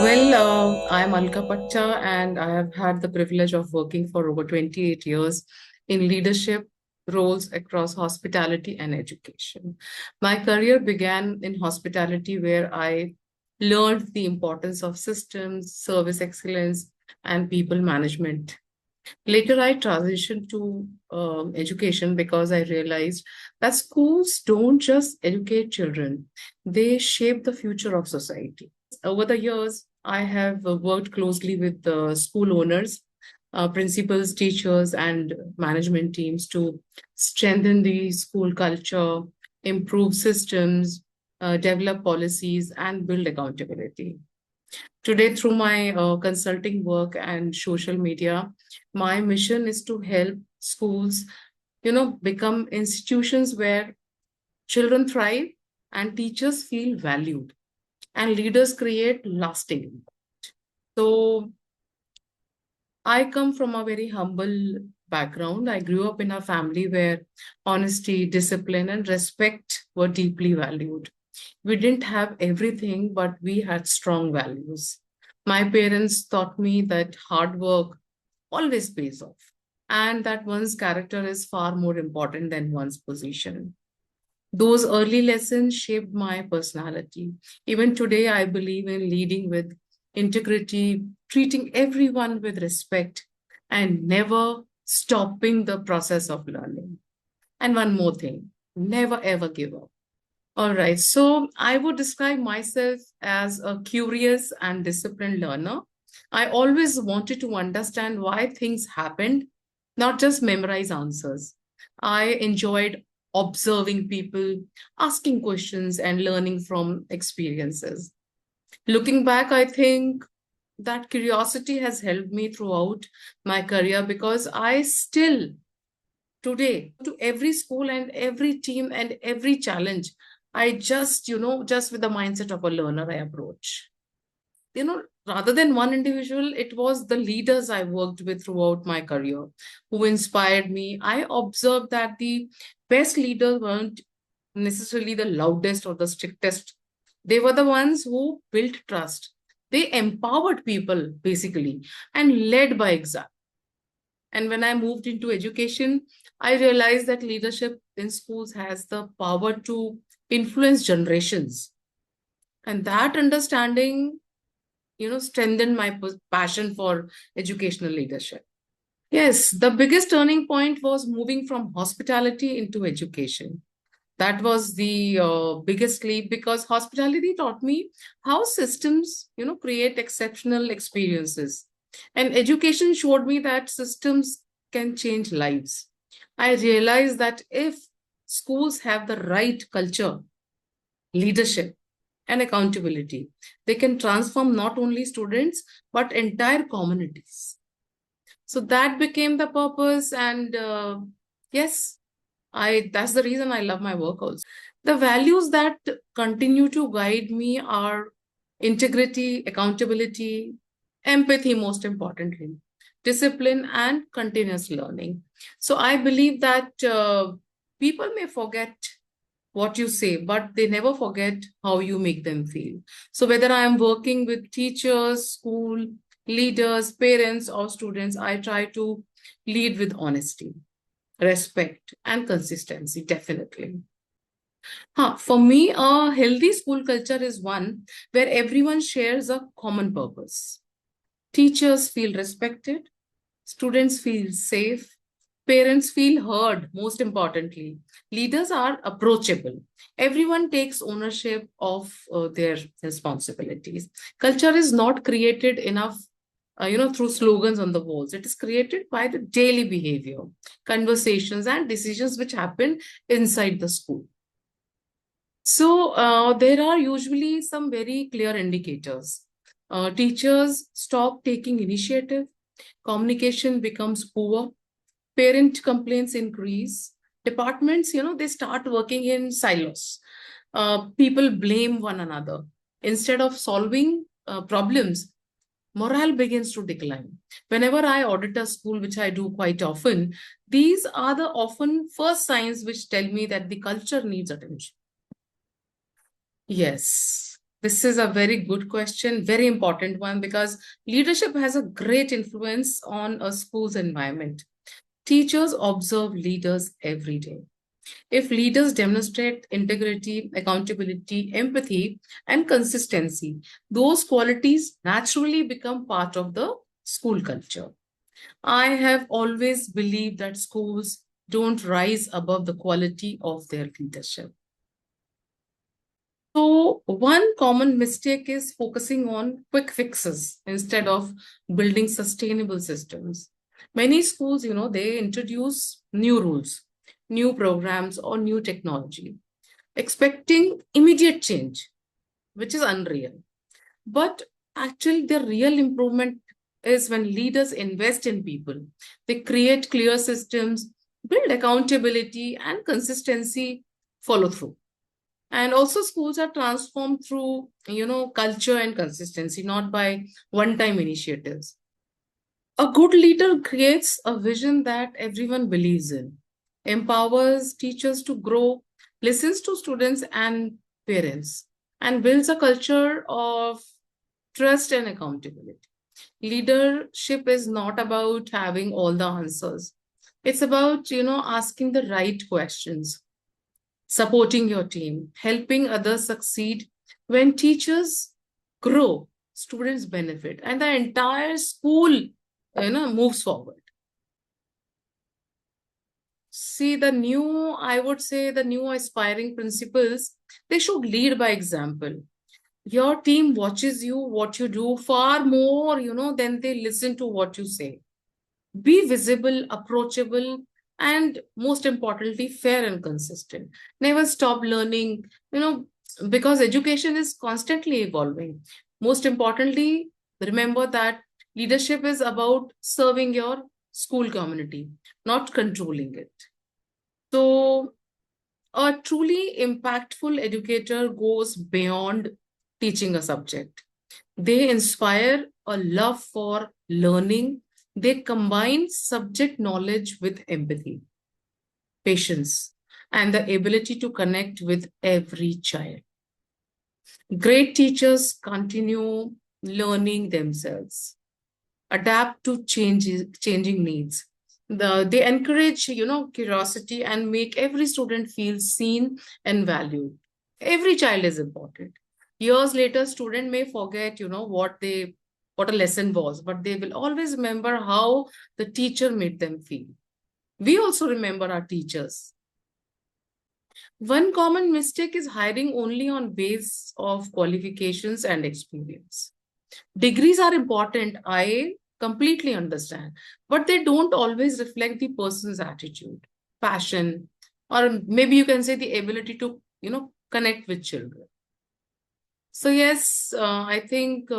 I'm Alka Patta, and I have had the privilege of working for over 28 years in leadership roles across hospitality and education. My career began in hospitality, where I learned the importance of systems, service excellence, and people management. Later, I transitioned to education because I realized that schools don't just educate children, they shape the future of society. Over the years, I have worked closely with the school owners, principals, teachers, and management teams to strengthen the school culture, improve systems, develop policies, and build accountability. Today, through my consulting work and social media, my mission is to help schools, become institutions where children thrive and teachers feel valued and leaders create lasting impact. So I come from a very humble background. I grew up in a family where honesty, discipline, and respect were deeply valued. We didn't have everything, but we had strong values. My parents taught me that hard work always pays off and that one's character is far more important than one's position. Those early lessons shaped my personality. Even today, I believe in leading with integrity, treating everyone with respect, and never stopping the process of learning. And one more thing, never ever give up. All right, so I would describe myself as a curious and disciplined learner. I always wanted to understand why things happened, not just memorize answers. I enjoyed observing people, asking questions, and learning from experiences. Looking back, I think that curiosity has helped me throughout my career because I still today to every school and every team and every challenge, I just with the mindset of a learner, I approach. Rather than one individual, it was the leaders I worked with throughout my career who inspired me. I observed that the best leaders weren't necessarily the loudest or the strictest. They were the ones who built trust. They empowered people basically and led by example. And when I moved into education, I realized that leadership in schools has the power to influence generations. And that understanding, strengthened my passion for educational leadership. Yes, the biggest turning point was moving from hospitality into education. That was the biggest leap because hospitality taught me how systems, create exceptional experiences. And education showed me that systems can change lives. I realized that if schools have the right culture, leadership, and accountability, they can transform not only students, but entire communities. So that became the purpose. And yes, that's the reason I love my work also. The values that continue to guide me are integrity, accountability, empathy, most importantly, discipline, and continuous learning. So I believe that people may forget what you say, but they never forget how you make them feel. So whether I am working with teachers, school leaders, parents, or students, I try to lead with honesty, respect, and consistency, definitely. For me, a healthy school culture is one where everyone shares a common purpose. Teachers feel respected, students feel safe, parents feel heard, most importantly. Leaders are approachable. Everyone takes ownership of their responsibilities. Culture is not created enough through slogans on the walls. It is created by the daily behavior, conversations, and decisions which happen inside the school. So there are usually some very clear indicators. Teachers stop taking initiative, communication becomes poor, parent complaints increase, departments, they start working in silos. People blame one another. Instead of solving problems, morale begins to decline. Whenever I audit a school, which I do quite often, these are the often first signs which tell me that the culture needs attention. Yes, This is a very good question, very important one, because leadership has a great influence on a school's environment. Teachers observe leaders every day. If leaders demonstrate integrity, accountability, empathy, and consistency, those qualities naturally become part of the school culture. I have always believed that schools don't rise above the quality of their leadership. So, one common mistake is focusing on quick fixes instead of building sustainable systems. Many schools, they introduce new rules, new programs, or new technology, expecting immediate change, which is unreal. But actually, the real improvement is when leaders invest in people. They create clear systems, build accountability, and consistency follow through. And also, schools are transformed through, culture and consistency, not by one time initiatives. A good leader creates a vision that everyone believes in, empowers teachers to grow, listens to students and parents, and builds a culture of trust and accountability. Leadership is not about having all the answers. It's about, asking the right questions, supporting your team, helping others succeed. When teachers grow, students benefit, and the entire school, moves forward. See, I would say the new aspiring principals, they should lead by example. Your team watches you, what you do far more, than they listen to what you say. Be visible, approachable, and most importantly, fair and consistent. Never stop learning, because education is constantly evolving. Most importantly, remember that leadership is about serving your school community, not controlling it. So, a truly impactful educator goes beyond teaching a subject. They inspire a love for learning. They combine subject knowledge with empathy, patience, and the ability to connect with every child. Great teachers continue learning themselves, adapt to changing needs. They encourage, curiosity and make every student feel seen and valued. Every child is important. Years later, student may forget, what a lesson was, but they will always remember how the teacher made them feel. We also remember our teachers. One common mistake is hiring only on base of qualifications and experience. Degrees are important, I completely understand, but they don't always reflect the person's attitude, passion, or maybe you can say the ability to, connect with children. So, yes, I think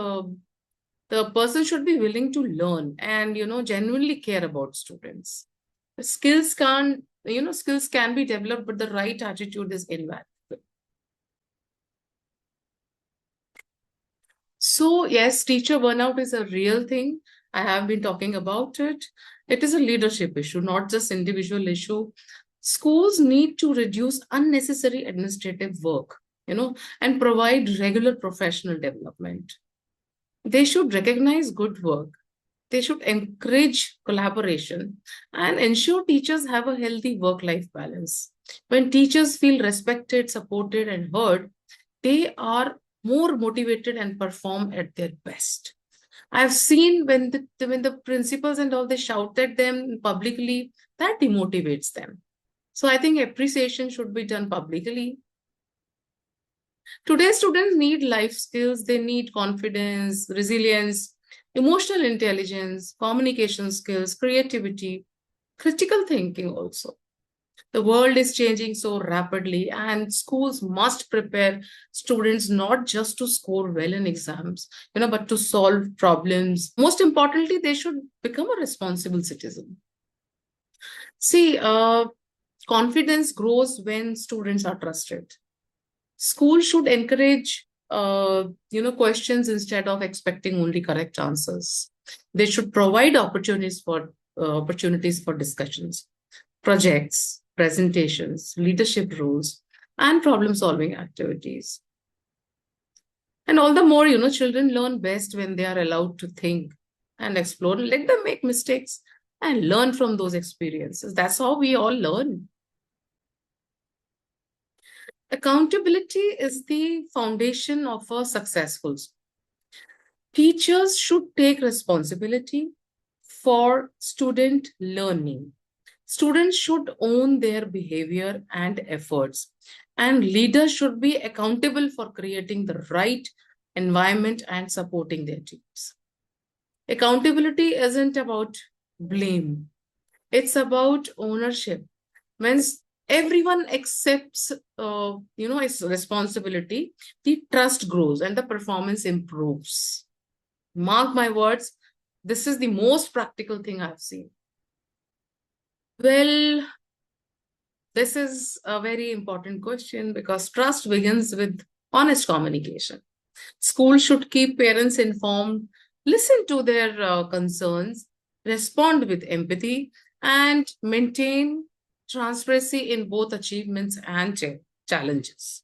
the person should be willing to learn and, genuinely care about students. Skills can be developed, but the right attitude is invaluable. So, yes, teacher burnout is a real thing. I have been talking about it. It is a leadership issue, not just individual issue. Schools need to reduce unnecessary administrative work, and provide regular professional development. They should recognize good work. They should encourage collaboration and ensure teachers have a healthy work-life balance. When teachers feel respected, supported, and heard, they are more motivated and perform at their best. I've seen when the principals and all they shout at them publicly, that demotivates them. So I think appreciation should be done publicly. Today, students need life skills, they need confidence, resilience, emotional intelligence, communication skills, creativity, critical thinking also. The world is changing so rapidly, and schools must prepare students not just to score well in exams, but to solve problems. Most importantly, they should become a responsible citizen. See, confidence grows when students are trusted. School should encourage, questions instead of expecting only correct answers. They should provide opportunities for discussions, projects, presentations, leadership roles, and problem solving activities. And all the more, children learn best when they are allowed to think and explore. Let them make mistakes and learn from those experiences. That's how we all learn. Accountability is the foundation of a successful school. Teachers should take responsibility for student learning. Students should own their behavior and efforts, and leaders should be accountable for creating the right environment and supporting their teams. Accountability isn't about blame, it's about ownership. When everyone accepts its responsibility, the trust grows and the performance improves. Mark my words, this is the most practical thing I've seen. Well, this is a very important question because trust begins with honest communication. Schools should keep parents informed, listen to their concerns, respond with empathy, and maintain transparency in both achievements and challenges.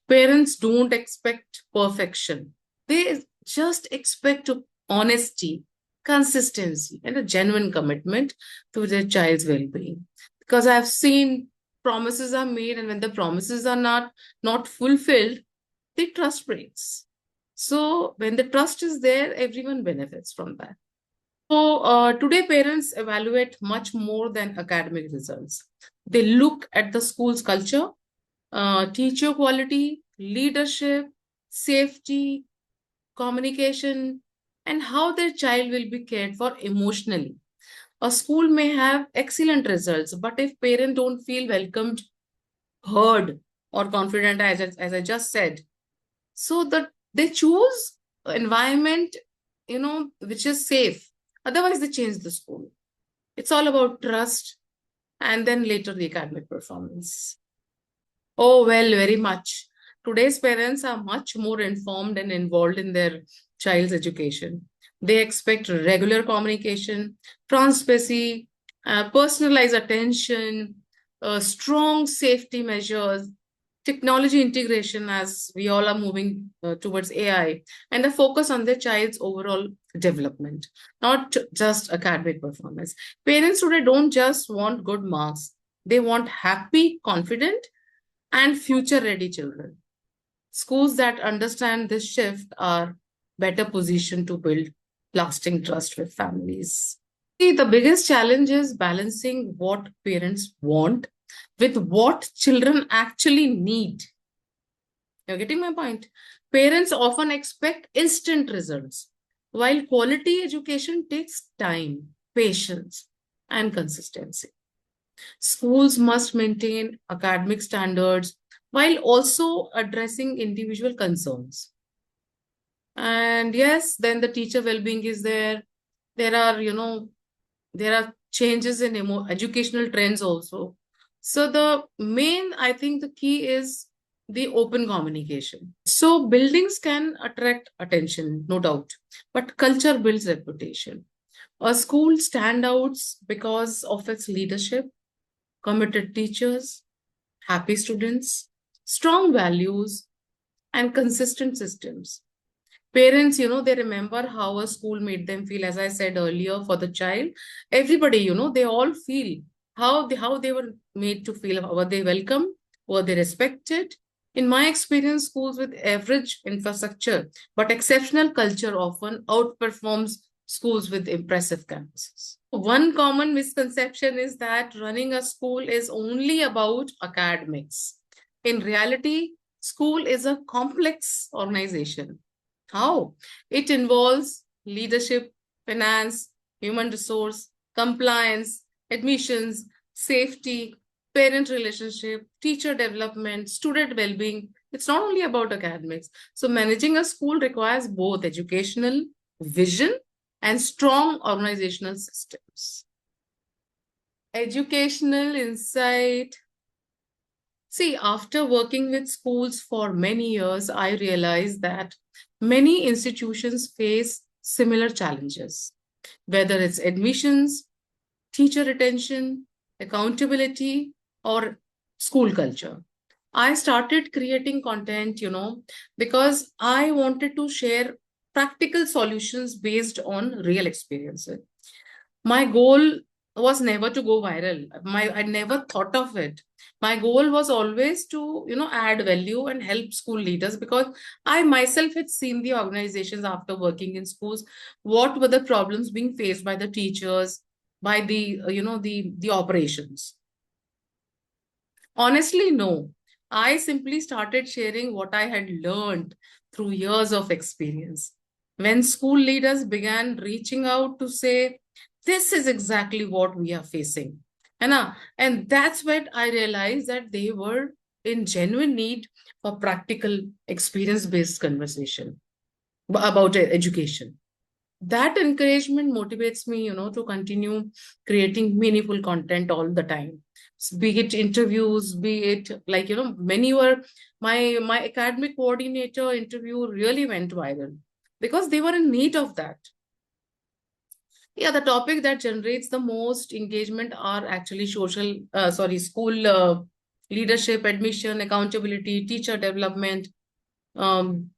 Parents don't expect perfection, they just expect honesty, consistency, and a genuine commitment to their child's well being. Because I've seen promises are made, and when the promises are not fulfilled, the trust breaks. So when the trust is there, everyone benefits from that. So today, parents evaluate much more than academic results. They look at the school's culture, teacher quality, leadership, safety, communication, and how their child will be cared for emotionally. A school may have excellent results, but if parents don't feel welcomed, heard, or confident, as I just said, so that they choose environment, which is safe. Otherwise, they change the school. It's all about trust and then later the academic performance. Oh, well, very much. Today's parents are much more informed and involved in their child's education. They expect regular communication, transparency, personalized attention, strong safety measures, technology integration as we all are moving towards AI, and a focus on their child's overall development, not just academic performance. Parents today don't just want good marks, they want happy, confident, and future ready children. Schools that understand this shift are better positioned to build lasting trust with families. See, the biggest challenge is balancing what parents want with what children actually need. You're getting my point? Parents often expect instant results, while quality education takes time, patience, and consistency. Schools must maintain academic standards while also addressing individual concerns. And yes, then the teacher well-being is there. There are, there are changes in educational trends also. So the main, I think the key is the open communication. So buildings can attract attention, no doubt, but culture builds reputation. A school stands out because of its leadership, committed teachers, happy students, strong values, and consistent systems. Parents, they remember how a school made them feel, as I said earlier, for the child. Everybody, they all feel how they were made to feel. Were they welcome? Were they respected? In my experience, schools with average infrastructure but exceptional culture often outperforms schools with impressive campuses. One common misconception is that running a school is only about academics. In reality, school is a complex organization. How? It involves leadership, finance, human resource, compliance, admissions, safety, parent relationship, teacher development, student well-being. It's not only about academics. So managing a school requires both educational vision and strong organizational systems. Educational insight. See, after working with schools for many years, I realized that many institutions face similar challenges, whether it's admissions, teacher retention, accountability, or school culture. I started creating content, because I wanted to share practical solutions based on real experiences. My goal was never to go viral. I never thought of it. My goal was always to, add value and help school leaders, because I myself had seen the organizations after working in schools, what were the problems being faced by the teachers, by the, the operations. Honestly, no. I simply started sharing what I had learned through years of experience. When school leaders began reaching out to say, this is exactly what we are facing. And that's when I realized that they were in genuine need for practical experience based conversation about education. That encouragement motivates me, to continue creating meaningful content all the time. Be it interviews, be it like, many were my academic coordinator interview really went viral because they were in need of that. Yeah, the topic that generates the most engagement are actually school leadership, admission, accountability, teacher development,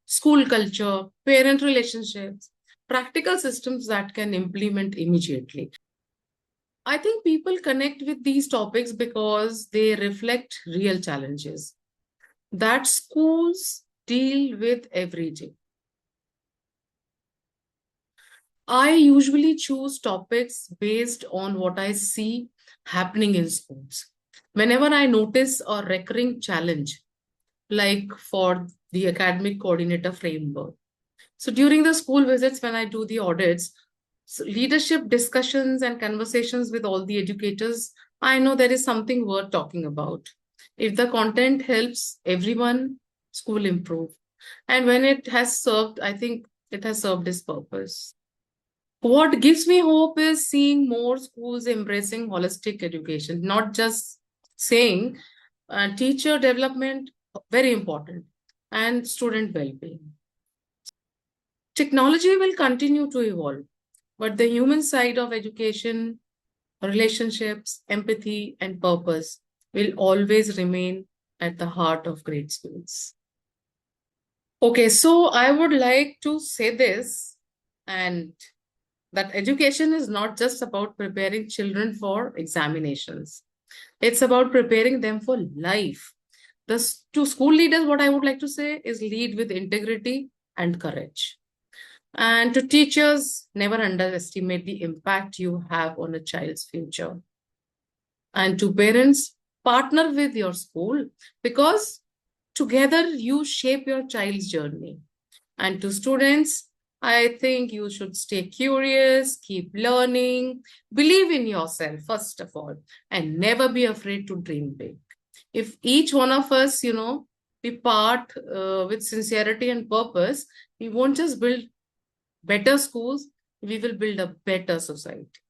school culture, parent relationships, practical systems that can implement immediately. I think people connect with these topics because they reflect real challenges that schools deal with every day. I usually choose topics based on what I see happening in schools. Whenever I notice a recurring challenge, like for the academic coordinator framework, so during the school visits, when I do the audits, leadership discussions and conversations with all the educators, I know there is something worth talking about. If the content helps everyone, school improve. And when it has served, I think it has served its purpose. What gives me hope is seeing more schools embracing holistic education, not just saying teacher development, very important, and student well-being. Technology will continue to evolve, but the human side of education, relationships, empathy, and purpose will always remain at the heart of great schools. Okay, so I would like to say this, and that education is not just about preparing children for examinations. It's about preparing them for life. To school leaders, what I would like to say is lead with integrity and courage. And to teachers, never underestimate the impact you have on a child's future. And to parents, partner with your school because together you shape your child's journey. And to students, I think you should stay curious, keep learning, believe in yourself, first of all, and never be afraid to dream big. If each one of us, be part with sincerity and purpose, we won't just build better schools, we will build a better society.